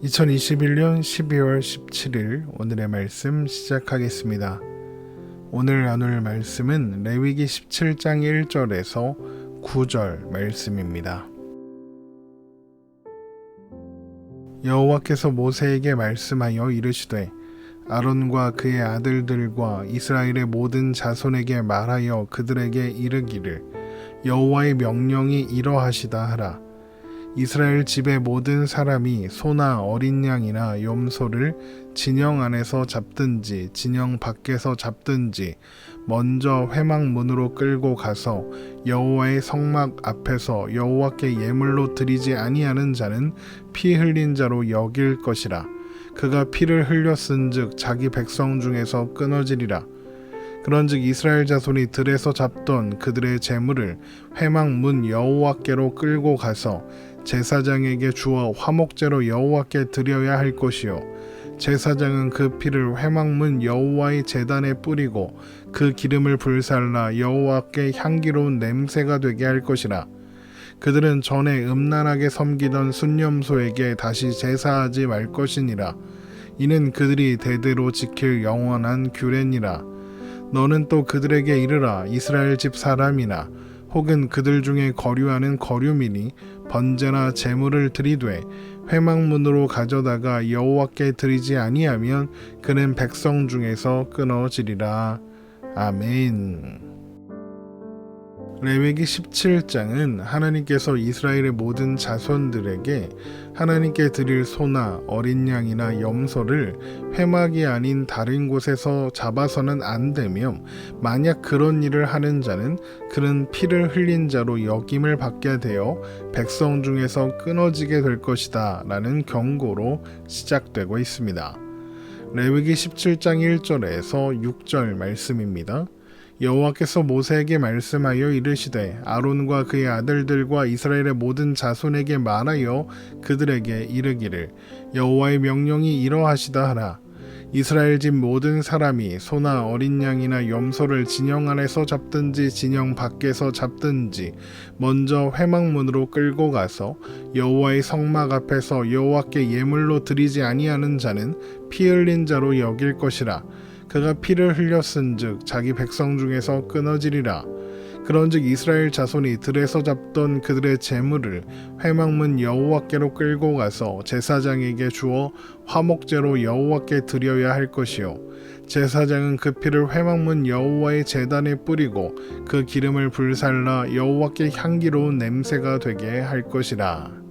2021년 12월 17일 오늘의 말씀 시작하겠습니다. 오늘 나눌 말씀은 레위기 17장 1절에서 9절 말씀입니다. 여호와께서 모세에게 말씀하여 이르시되 아론과 그의 아들들과 이스라엘의 모든 자손에게 말하여 그들에게 이르기를 여호와의 명령이 이러하시다 하라. 이스라엘 집의 모든 사람이 소나 어린 양이나 염소를 진영 안에서 잡든지 진영 밖에서 잡든지 먼저 회막문으로 끌고 가서 여호와의 성막 앞에서 여호와께 예물로 드리지 아니하는 자는 피 흘린 자로 여길 것이라. 그가 피를 흘렸은즉 자기 백성 중에서 끊어지리라. 그런즉 이스라엘 자손이 들에서 잡던 그들의 재물을 회막문 여호와께로 끌고 가서 제사장에게 주어 화목제로 여호와께 드려야 할 것이요 제사장은 그 피를 회막문 여호와의 제단에 뿌리고 그 기름을 불살라 여호와께 향기로운 냄새가 되게 할 것이라. 그들은 전에 음란하게 섬기던 순념소에게 다시 제사하지 말 것이니라. 이는 그들이 대대로 지킬 영원한 규례니라. 너는 또 그들에게 이르라. 이스라엘 집 사람이나 혹은 그들 중에 거류하는 거류민이 번제나 제물을 드리되 회막문으로 가져다가 여호와께 드리지 아니하면 그는 백성 중에서 끊어지리라. 아멘. 레위기 17장은 하나님께서 이스라엘의 모든 자손들에게 하나님께 드릴 소나 어린 양이나 염소를 회막이 아닌 다른 곳에서 잡아서는 안 되며 만약 그런 일을 하는 자는 그는 피를 흘린 자로 여김을 받게 되어 백성 중에서 끊어지게 될 것이다 라는 경고로 시작되고 있습니다. 레위기 17장 1절에서 6절 말씀입니다. 여호와께서 모세에게 말씀하여 이르시되 아론과 그의 아들들과 이스라엘의 모든 자손에게 말하여 그들에게 이르기를 여호와의 명령이 이러하시다 하라. 이스라엘 집 모든 사람이 소나 어린 양이나 염소를 진영 안에서 잡든지 진영 밖에서 잡든지 먼저 회막문으로 끌고 가서 여호와의 성막 앞에서 여호와께 예물로 드리지 아니하는 자는 피 흘린 자로 여길 것이라. 그가 피를 흘렸은즉 자기 백성 중에서 끊어지리라. 그런즉 이스라엘 자손이 들에서 잡던 그들의 재물을 회막문 여호와께로 끌고 가서 제사장에게 주어 화목제로 여호와께 드려야 할 것이요 제사장은 그 피를 회막문 여호와의 제단에 뿌리고 그 기름을 불살라 여호와께 향기로운 냄새가 되게 할 것이라.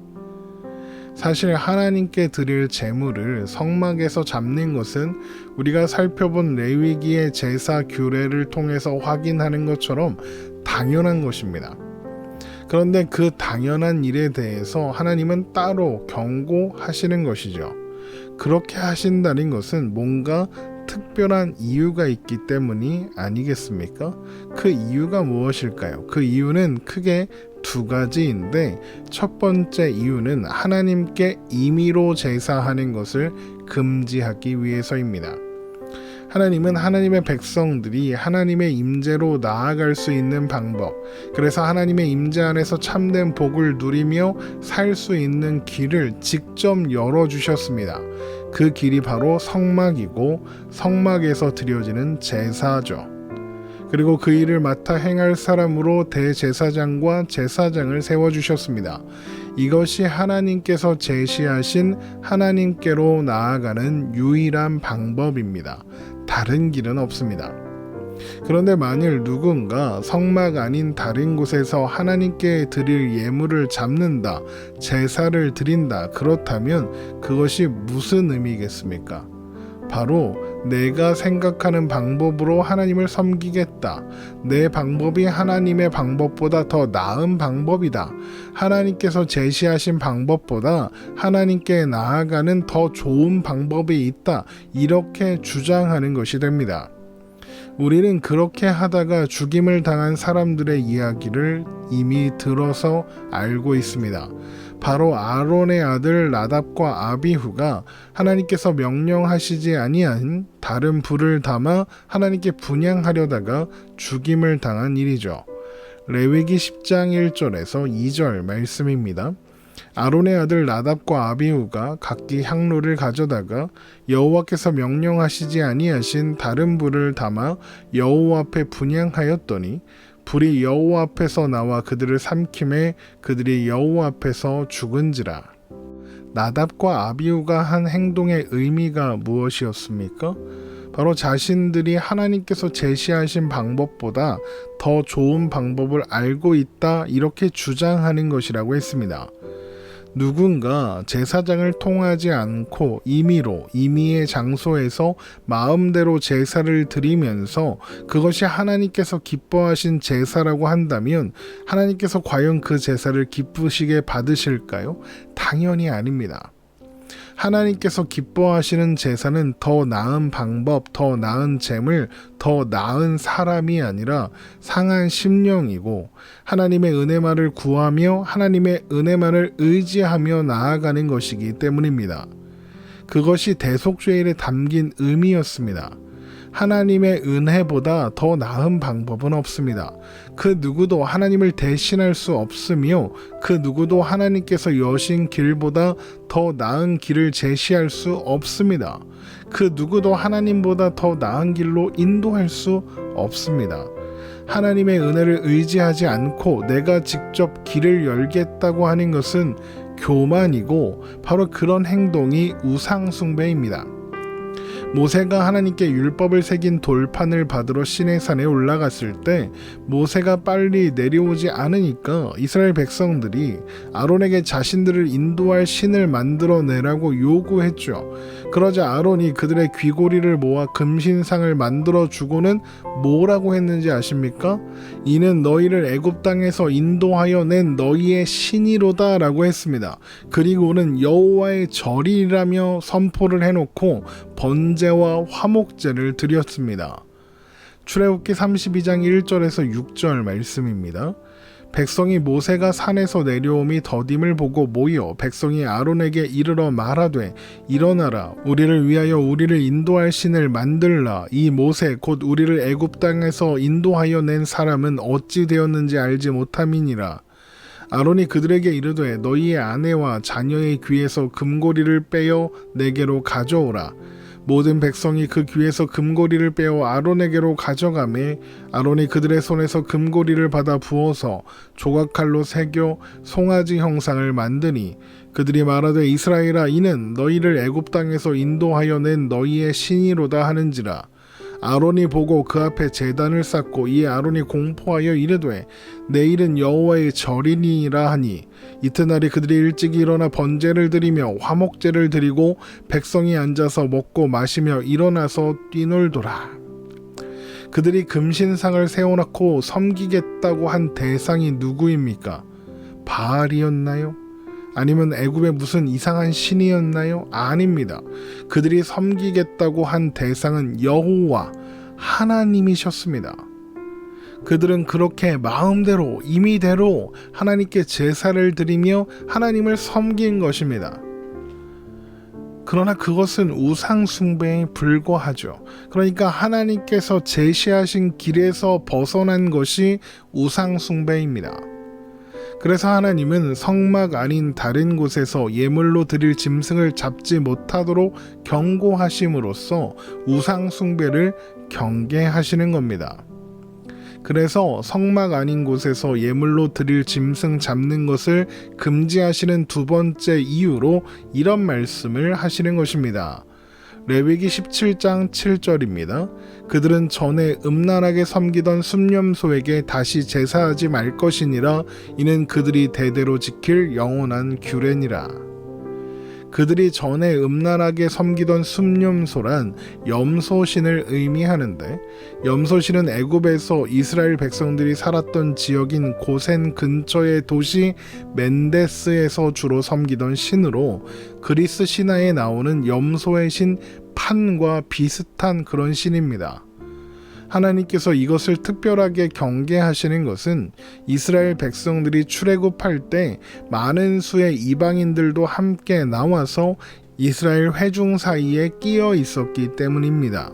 사실 하나님께 드릴 제물을 성막에서 잡는 것은 우리가 살펴본 레위기의 제사 규례를 통해서 확인하는 것처럼 당연한 것입니다. 그런데 그 당연한 일에 대해서 하나님은 따로 경고하시는 것이죠. 그렇게 하신다는 것은 뭔가 특별한 이유가 있기 때문이 아니겠습니까? 그 이유가 무엇일까요? 그 이유는 크게 두 가지인데 첫 번째 이유는 하나님께 임의로 제사하는 것을 금지하기 위해서입니다. 하나님은 하나님의 백성들이 하나님의 임재로 나아갈 수 있는 방법, 그래서 하나님의 임재 안에서 참된 복을 누리며 살 수 있는 길을 직접 열어주셨습니다. 그 길이 바로 성막이고 성막에서 드려지는 제사죠. 그리고 그 일을 맡아 행할 사람으로 대제사장과 제사장을 세워주셨습니다. 이것이 하나님께서 제시하신 하나님께로 나아가는 유일한 방법입니다. 다른 길은 없습니다. 그런데 만일 누군가 성막 아닌 다른 곳에서 하나님께 드릴 예물을 잡는다, 제사를 드린다, 그렇다면 그것이 무슨 의미겠습니까? 바로 내가 생각하는 방법으로 하나님을 섬기겠다. 내 방법이 하나님의 방법보다 더 나은 방법이다. 하나님께서 제시하신 방법보다 하나님께 나아가는 더 좋은 방법이 있다. 이렇게 주장하는 것이 됩니다. 우리는 그렇게 하다가 죽임을 당한 사람들의 이야기를 이미 들어서 알고 있습니다. 바로 아론의 아들 나답과 아비후가 하나님께서 명령하시지 아니한 다른 불을 담아 하나님께 분향하려다가 죽임을 당한 일이죠. 레위기 10장 1절에서 2절 말씀입니다. 아론의 아들 나답과 아비후가 각기 향로를 가져다가 여호와께서 명령하시지 아니하신 다른 불을 담아 여호와 앞에 분향하였더니 불이 여호와 앞에서 나와 그들을 삼킴에 그들이 여호와 앞에서 죽은지라. 나답과 아비후가 한 행동의 의미가 무엇이었습니까? 바로 자신들이 하나님께서 제시하신 방법보다 더 좋은 방법을 알고 있다, 이렇게 주장하는 것이라고 했습니다. 누군가 제사장을 통하지 않고 임의의 장소에서 마음대로 제사를 드리면서 그것이 하나님께서 기뻐하신 제사라고 한다면 하나님께서 과연 그 제사를 기쁘시게 받으실까요? 당연히 아닙니다. 하나님께서 기뻐하시는 제사는 더 나은 방법, 더 나은 재물, 더 나은 사람이 아니라 상한 심령이고 하나님의 은혜만을 구하며 하나님의 은혜만을 의지하며 나아가는 것이기 때문입니다. 그것이 대속죄일에 담긴 의미였습니다. 하나님의 은혜보다 더 나은 방법은 없습니다. 그 누구도 하나님을 대신할 수 없으며 그 누구도 하나님께서 여신 길보다 더 나은 길을 제시할 수 없습니다. 그 누구도 하나님보다 더 나은 길로 인도할 수 없습니다. 하나님의 은혜를 의지하지 않고 내가 직접 길을 열겠다고 하는 것은 교만이고 바로 그런 행동이 우상숭배입니다. 모세가 하나님께 율법을 새긴 돌판을 받으러 시내산에 올라갔을 때 모세가 빨리 내려오지 않으니까 이스라엘 백성들이 아론에게 자신들을 인도할 신을 만들어내라고 요구했죠. 그러자 아론이 그들의 귀고리를 모아 금신상을 만들어 주고는 뭐라고 했는지 아십니까? 이는 너희를 애굽 땅에서 인도하여 낸 너희의 신이로다 라고 했습니다. 그리고는 여호와의 절이라며 선포를 해놓고 번제와 화목제를 드렸습니다. 출애굽기 32장 1절에서 6절 말씀입니다. 백성이 모세가 산에서 내려옴이 더딤을 보고 모여 백성이 아론에게 이르러 말하되 일어나라 우리를 위하여 우리를 인도할 신을 만들라. 이 모세 곧 우리를 애굽 땅에서 인도하여 낸 사람은 어찌 되었는지 알지 못함이니라. 아론이 그들에게 이르되 너희의 아내와 자녀의 귀에서 금고리를 빼어 내게로 가져오라. 모든 백성이 그 귀에서 금고리를 빼어 아론에게로 가져가매 아론이 그들의 손에서 금고리를 받아 부어서 조각칼로 새겨 송아지 형상을 만드니 그들이 말하되 이스라엘아 이는 너희를 애굽 땅에서 인도하여 낸 너희의 신이로다 하는지라. 아론이 보고 그 앞에 제단을 쌓고 이에 아론이 공포하여 이르되 내일은 여호와의 절이니라 하니 이튿날에 그들이 일찍 일어나 번제를 드리며 화목제를 드리고 백성이 앉아서 먹고 마시며 일어나서 뛰놀더라. 그들이 금신상을 세워놓고 섬기겠다고 한 대상이 누구입니까? 바알이었나요? 아니면 애굽의 무슨 이상한 신이었나요? 아닙니다. 그들이 섬기겠다고 한 대상은 여호와 하나님이셨습니다. 그들은 그렇게 마음대로 임의대로 하나님께 제사를 드리며 하나님을 섬긴 것입니다. 그러나 그것은 우상 숭배에 불과하죠. 그러니까 하나님께서 제시하신 길에서 벗어난 것이 우상 숭배입니다. 그래서 하나님은 성막 아닌 다른 곳에서 예물로 드릴 짐승을 잡지 못하도록 경고하심으로써 우상 숭배를 경계하시는 겁니다. 그래서 성막 아닌 곳에서 예물로 드릴 짐승 잡는 것을 금지하시는 두 번째 이유로 이런 말씀을 하시는 것입니다. 레위기 17장 7절입니다. 그들은 전에 음란하게 섬기던 순념소에게 다시 제사하지 말 것이니라. 이는 그들이 대대로 지킬 영원한 규례니라. 그들이 전에 음란하게 섬기던 순념소란 염소신을 의미하는데 염소신은 애굽에서 이스라엘 백성들이 살았던 지역인 고센 근처의 도시 멘데스에서 주로 섬기던 신으로 그리스 신화에 나오는 염소의 신 판과 비슷한 그런 신입니다. 하나님께서 이것을 특별하게 경계하시는 것은 이스라엘 백성들이 출애굽할 때 많은 수의 이방인들도 함께 나와서 이스라엘 회중 사이에 끼어 있었기 때문입니다.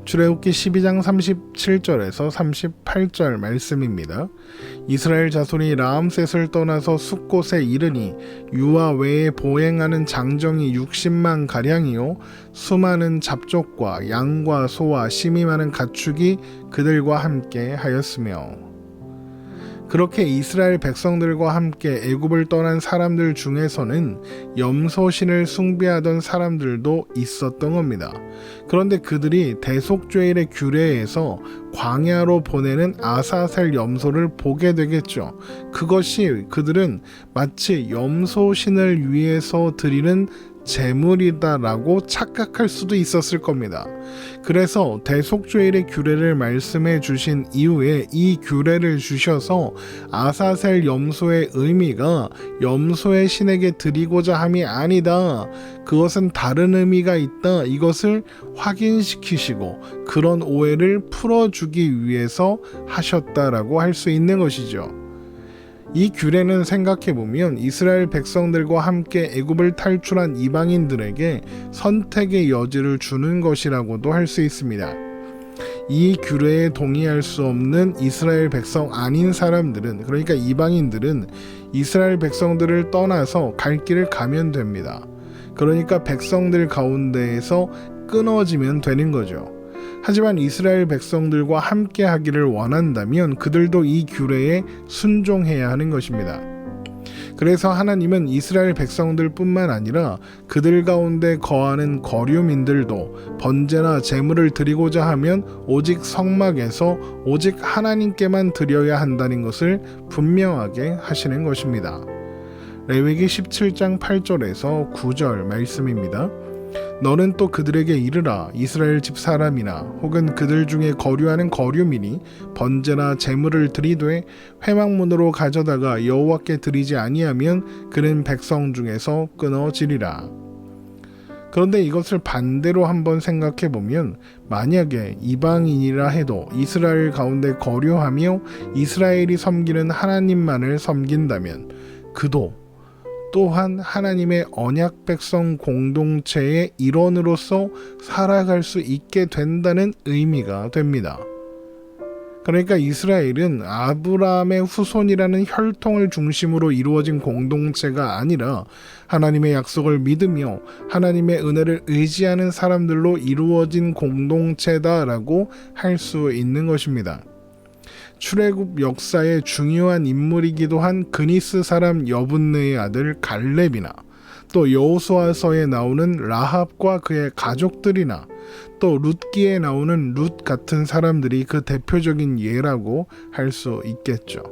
출애굽기 12장 37절에서 38절 말씀입니다. 이스라엘 자손이 라암셋을 떠나서 숫곳에 이르니 유아 외에 보행하는 장정이 60만 가량이요 수많은 잡족과 양과 소와 심이 많은 가축이 그들과 함께 하였으며, 그렇게 이스라엘 백성들과 함께 애굽을 떠난 사람들 중에서는 염소신을 숭배하던 사람들도 있었던 겁니다. 그런데 그들이 대속죄일의 규례에서 광야로 보내는 아사셀 염소를 보게 되겠죠. 그것이 그들은 마치 염소신을 위해서 드리는 제물이다라고 착각할 수도 있었을 겁니다. 그래서 대속죄일의 규례를 말씀해 주신 이후에 이 규례를 주셔서 아사셀 염소의 의미가 염소의 신에게 드리고자 함이 아니다, 그것은 다른 의미가 있다, 이것을 확인시키시고 그런 오해를 풀어주기 위해서 하셨다라고 할 수 있는 것이죠. 이 규례는 생각해보면 이스라엘 백성들과 함께 애굽을 탈출한 이방인들에게 선택의 여지를 주는 것이라고도 할 수 있습니다. 이 규례에 동의할 수 없는 이스라엘 백성 아닌 사람들은, 그러니까 이방인들은 이스라엘 백성들을 떠나서 갈 길을 가면 됩니다. 그러니까 백성들 가운데에서 끊어지면 되는 거죠. 하지만 이스라엘 백성들과 함께 하기를 원한다면 그들도 이 규례에 순종해야 하는 것입니다. 그래서 하나님은 이스라엘 백성들 뿐만 아니라 그들 가운데 거하는 거류민들도 번제나 제물을 드리고자 하면 오직 성막에서 오직 하나님께만 드려야 한다는 것을 분명하게 하시는 것입니다. 레위기 17장 8절에서 9절 말씀입니다. 너는 또 그들에게 이르라. 이스라엘 집 사람이나 혹은 그들 중에 거류하는 거류민이 번제나 제물을 드리되 회막문으로 가져다가 여호와께 드리지 아니하면 그는 백성 중에서 끊어지리라. 그런데 이것을 반대로 한번 생각해 보면, 만약에 이방인이라 해도 이스라엘 가운데 거류하며 이스라엘이 섬기는 하나님만을 섬긴다면 그도 또한 하나님의 언약 백성 공동체의 일원으로서 살아갈 수 있게 된다는 의미가 됩니다. 그러니까 이스라엘은 아브라함의 후손이라는 혈통을 중심으로 이루어진 공동체가 아니라 하나님의 약속을 믿으며 하나님의 은혜를 의지하는 사람들로 이루어진 공동체다라고 할 수 있는 것입니다. 출애굽 역사의 중요한 인물이기도 한 그니스 사람 여분네의 아들 갈렙이나 또 여호수아서에 나오는 라합과 그의 가족들이나 또 룻기에 나오는 룻 같은 사람들이 그 대표적인 예라고 할 수 있겠죠.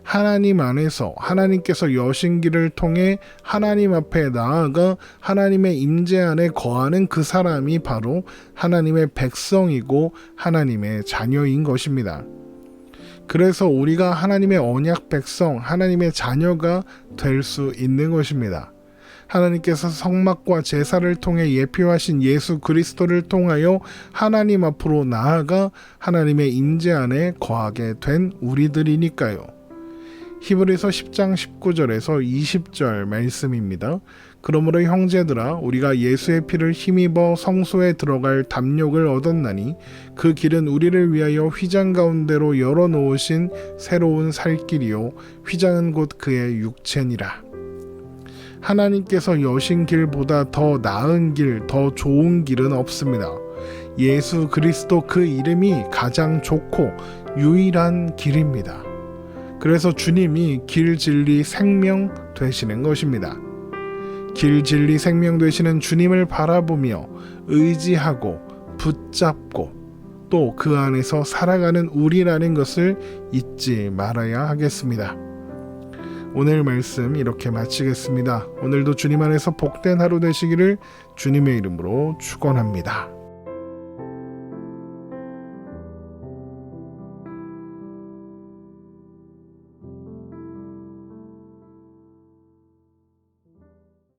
하나님 안에서 하나님께서 여신기를 통해 하나님 앞에 나아가 하나님의 임재 안에 거하는 그 사람이 바로 하나님의 백성이고 하나님의 자녀인 것입니다. 그래서 우리가 하나님의 언약 백성, 하나님의 자녀가 될 수 있는 것입니다. 하나님께서 성막과 제사를 통해 예표하신 예수 그리스도를 통하여 하나님 앞으로 나아가 하나님의 임재 안에 거하게 된 우리들이니까요. 히브리서 10장 19절에서 20절 말씀입니다. 그러므로 형제들아, 우리가 예수의 피를 힘입어 성소에 들어갈 담력을 얻었나니 그 길은 우리를 위하여 휘장 가운데로 열어놓으신 새로운 살 길이요 휘장은 곧 그의 육체니라. 하나님께서 여신 길보다 더 나은 길, 더 좋은 길은 없습니다. 예수 그리스도 그 이름이 가장 좋고 유일한 길입니다. 그래서 주님이 길, 진리, 생명 되시는 것입니다. 길, 진리, 생명 되시는 주님을 바라보며 의지하고 붙잡고 또 그 안에서 살아가는 우리라는 것을 잊지 말아야 하겠습니다. 오늘 말씀 이렇게 마치겠습니다. 오늘도 주님 안에서 복된 하루 되시기를 주님의 이름으로 축원합니다.